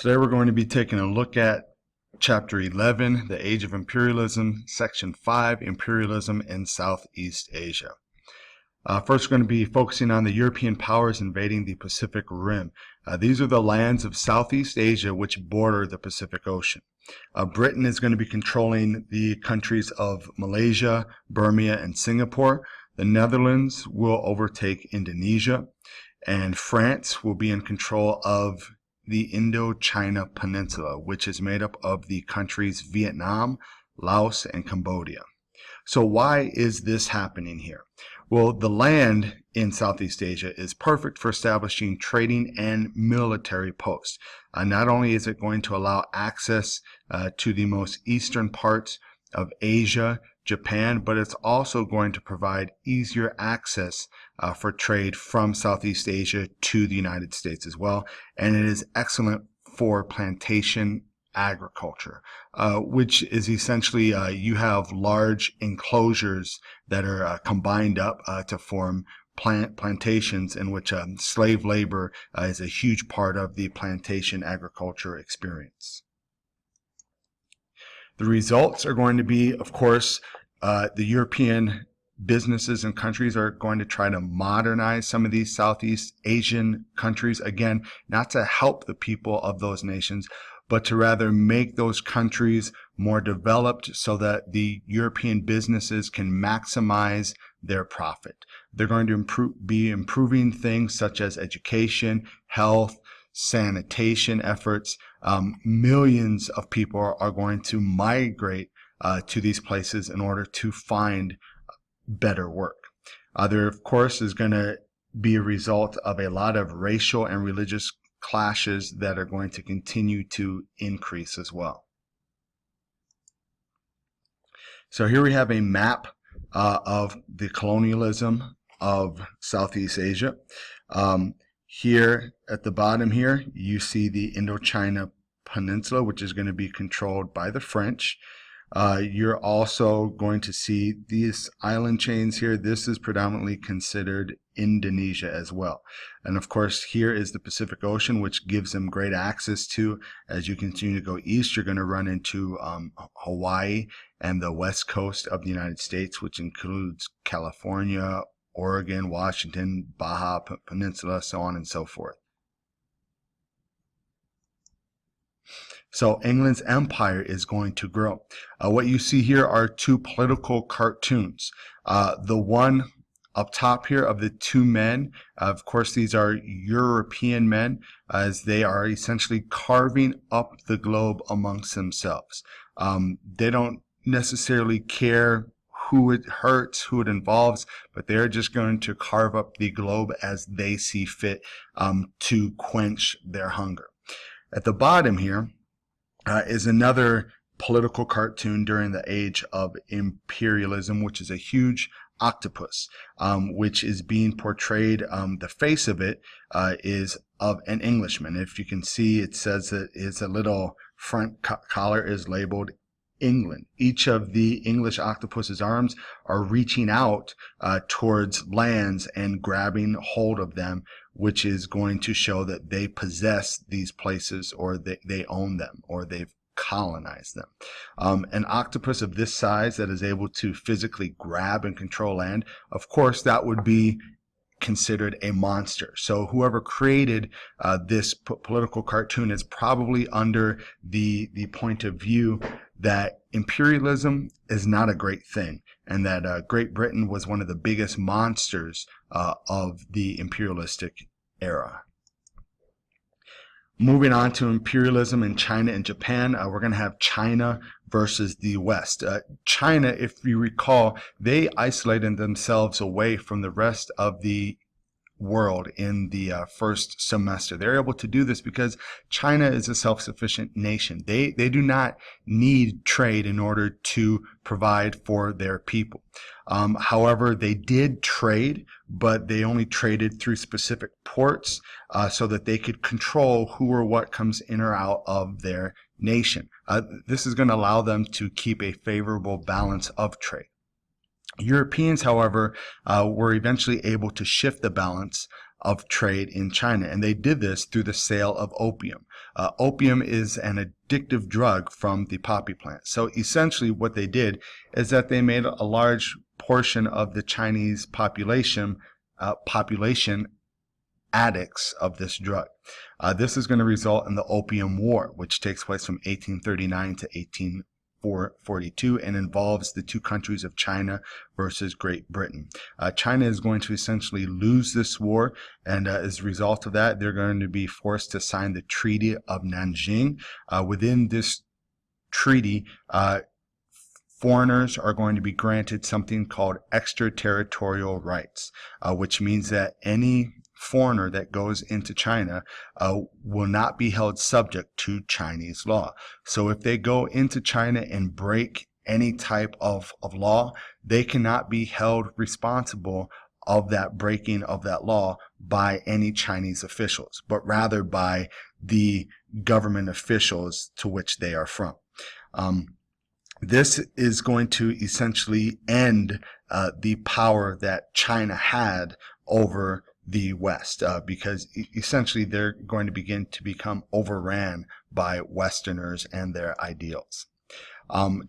Today we're going to be taking a look at Chapter 11, The Age of Imperialism, Section 5, Imperialism in Southeast Asia. First, we're going to be focusing on the European powers invading the Pacific Rim. These are the lands of Southeast Asia which border the Pacific Ocean. Britain is going to be controlling the countries of Malaysia, Burma, and Singapore. The Netherlands will overtake Indonesia, and France will be in control of the Indochina Peninsula, which is made up of the countries Vietnam, Laos, and Cambodia. So why is this happening here? Well, the land in Southeast Asia is perfect for establishing trading and military posts. Not only is it going to allow access to the most eastern parts of Asia, Japan, but it's also going to provide easier access for trade from Southeast Asia to the United States as well. And it is excellent for plantation agriculture, which is essentially you have large enclosures that are combined up to form plantations in which slave labor is a huge part of the plantation agriculture experience. The results are going to be, of course, the European businesses and countries are going to try to modernize some of these Southeast Asian countries. Again, not to help the people of those nations, but to rather make those countries more developed so that the European businesses can maximize their profit. They're going to be improving things such as education, health, sanitation efforts. Millions of people are going to migrate to these places in order to find better work. There, of course, is going to be a result of a lot of racial and religious clashes that are going to continue to increase as well. So here we have a map of the colonialism of Southeast Asia. Here at the bottom here, you see the Indochina Peninsula, which is going to be controlled by the French. You're also going to see these island chains here. This is predominantly considered Indonesia as well. And of course, here is the Pacific Ocean, which gives them great access to. As you continue to go east, you're going to run into Hawaii and the west coast of the United States, which includes California, Oregon, Washington, Baja Peninsula, so on and so forth. So England's empire is going to grow. What you see here are two political cartoons. The one up top here of the two men, of course these are European men, as they are essentially carving up the globe amongst themselves. They don't necessarily care who it hurts, who it involves, but they're just going to carve up the globe as they see fit to quench their hunger. At the bottom here is another political cartoon during the age of imperialism, which is a huge octopus, which is being portrayed. The face of it is of an Englishman. If you can see, it says that it's a little front collar is labeled England. Each of the English octopus's arms are reaching out towards lands and grabbing hold of them, which is going to show that they possess these places, or they own them, or they've colonized them. An octopus of this size that is able to physically grab and control land, of course that would be considered a monster. So whoever created this political cartoon is probably under the point of view that imperialism is not a great thing, and that Great Britain was one of the biggest monsters of the imperialistic era. Moving on to imperialism in China and Japan, we're going to have China versus the West. China, if you recall, they isolated themselves away from the rest of the world in the first semester. They're able to do this because China is a self-sufficient nation. They do not need trade in order to provide for their people. However, they did trade, but they only traded through specific ports so that they could control who or what comes in or out of their nation. This is going to allow them to keep a favorable balance of trade. Europeans, however, were eventually able to shift the balance of trade in China, and they did this through the sale of opium. Opium is an addictive drug from the poppy plant. So essentially what they did is that they made a large portion of the Chinese population addicts of this drug. This is going to result in the Opium War, which takes place from 1839 to 1842 and involves the two countries of China versus Great Britain. China is going to essentially lose this war, and as a result of that, they're going to be forced to sign the Treaty of Nanjing. Within this treaty, foreigners are going to be granted something called extraterritorial rights, which means that any foreigner that goes into China will not be held subject to Chinese law. So if they go into China and break any type of law, they cannot be held responsible of that breaking of that law by any Chinese officials, but rather by the government officials to which they are from. This is going to essentially end the power that China had over the West, because essentially they're going to begin to become overran by Westerners and their ideals.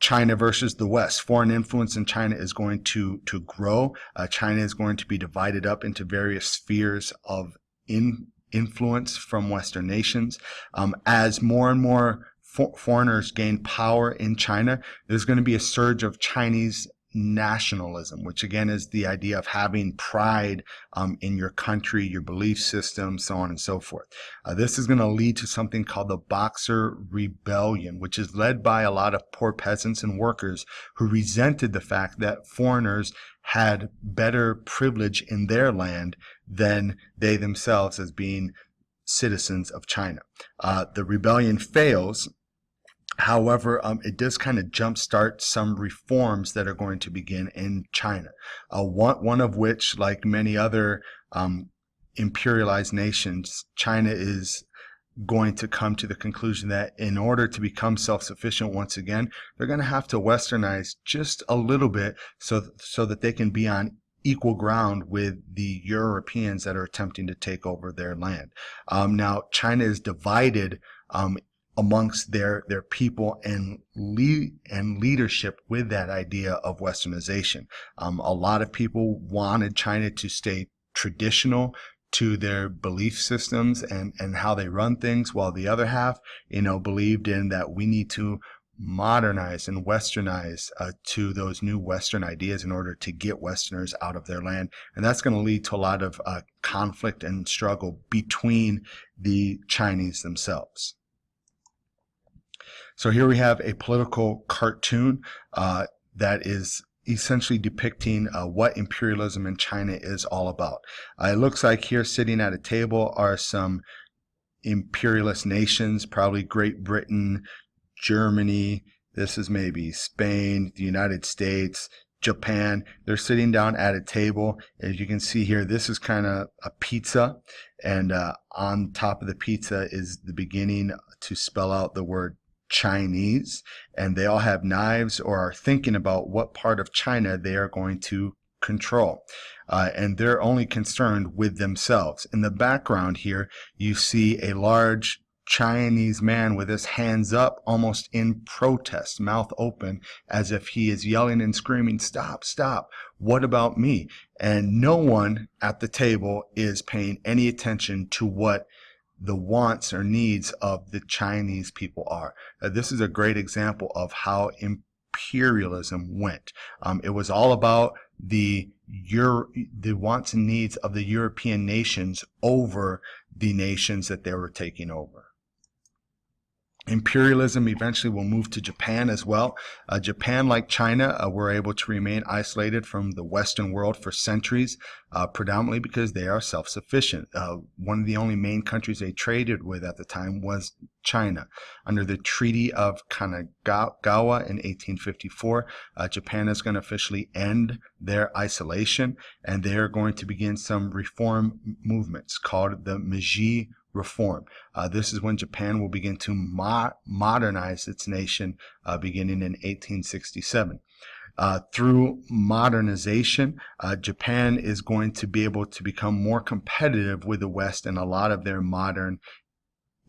China versus the West. Foreign influence in China is going to grow. China is going to be divided up into various spheres of influence from Western nations. As more and more foreigners gain power in China, there's going to be a surge of Chinese nationalism, which again is the idea of having pride in your country, your belief system, so on and so forth. This is going to lead to something called the Boxer Rebellion, which is led by a lot of poor peasants and workers who resented the fact that foreigners had better privilege in their land than they themselves as being citizens of China. The rebellion fails. However, it does kind of jumpstart some reforms that are going to begin in China. One of which, like many other imperialized nations, China is going to come to the conclusion that in order to become self-sufficient once again, they're going to have to westernize just a little bit so that they can be on equal ground with the Europeans that are attempting to take over their land. Now, China is divided amongst their people and leadership with that idea of westernization. A lot of people wanted China to stay traditional to their belief systems and how they run things, while the other half, believed in that we need to modernize and westernize to those new Western ideas in order to get Westerners out of their land. And that's going to lead to a lot of conflict and struggle between the Chinese themselves. So here we have a political cartoon that is essentially depicting what imperialism in China is all about. It looks like here sitting at a table are some imperialist nations, probably Great Britain, Germany, this is maybe Spain, the United States, Japan. They're sitting down at a table. As you can see here, this is kind of a pizza, and on top of the pizza is the beginning to spell out the word Chinese, and they all have knives or are thinking about what part of China they are going to control, and they're only concerned with themselves. In the background here you see a large Chinese man with his hands up, almost in protest, mouth open, as if he is yelling and screaming, "Stop, stop, what about me?" And no one at the table is paying any attention to what the wants or needs of the Chinese people are. This is a great example of how imperialism went. It was all about the wants and needs of the European nations over the nations that they were taking over. Imperialism eventually will move to Japan as well. Japan, like China, were able to remain isolated from the Western world for centuries, predominantly because they are self-sufficient. One of the only main countries they traded with at the time was China. Under the Treaty of Kanagawa in 1854, Japan is going to officially end their isolation, and they are going to begin some reform movements called the Meiji Reform. This is when Japan will begin to modernize its nation beginning in 1867. Through modernization, Japan is going to be able to become more competitive with the West in a lot of their modern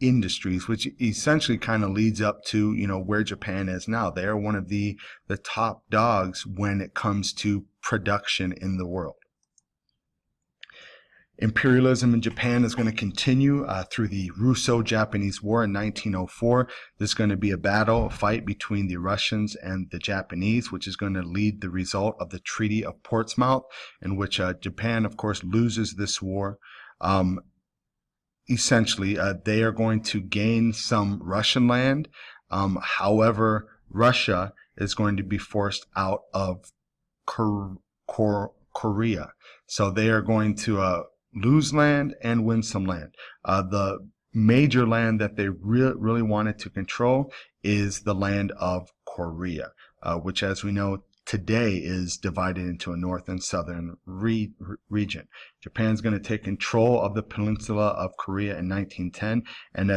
industries, which essentially kind of leads up to, where Japan is now. They are one of the top dogs when it comes to production in the world. Imperialism in Japan is going to continue through the Russo-Japanese War in 1904. There's going to be a fight between the Russians and the Japanese, which is going to lead the result of the Treaty of Portsmouth, in which Japan, of course, loses this war. Essentially, they are going to gain some Russian land. However, Russia is going to be forced out of Korea. So they are going to lose land and win some land. The major land that they really wanted to control is the land of Korea, which, as we know, today is divided into a north and southern region. Japan's going to take control of the peninsula of Korea in 1910, and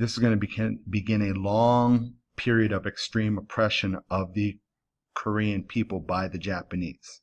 this is going to begin a long period of extreme oppression of the Korean people by the Japanese.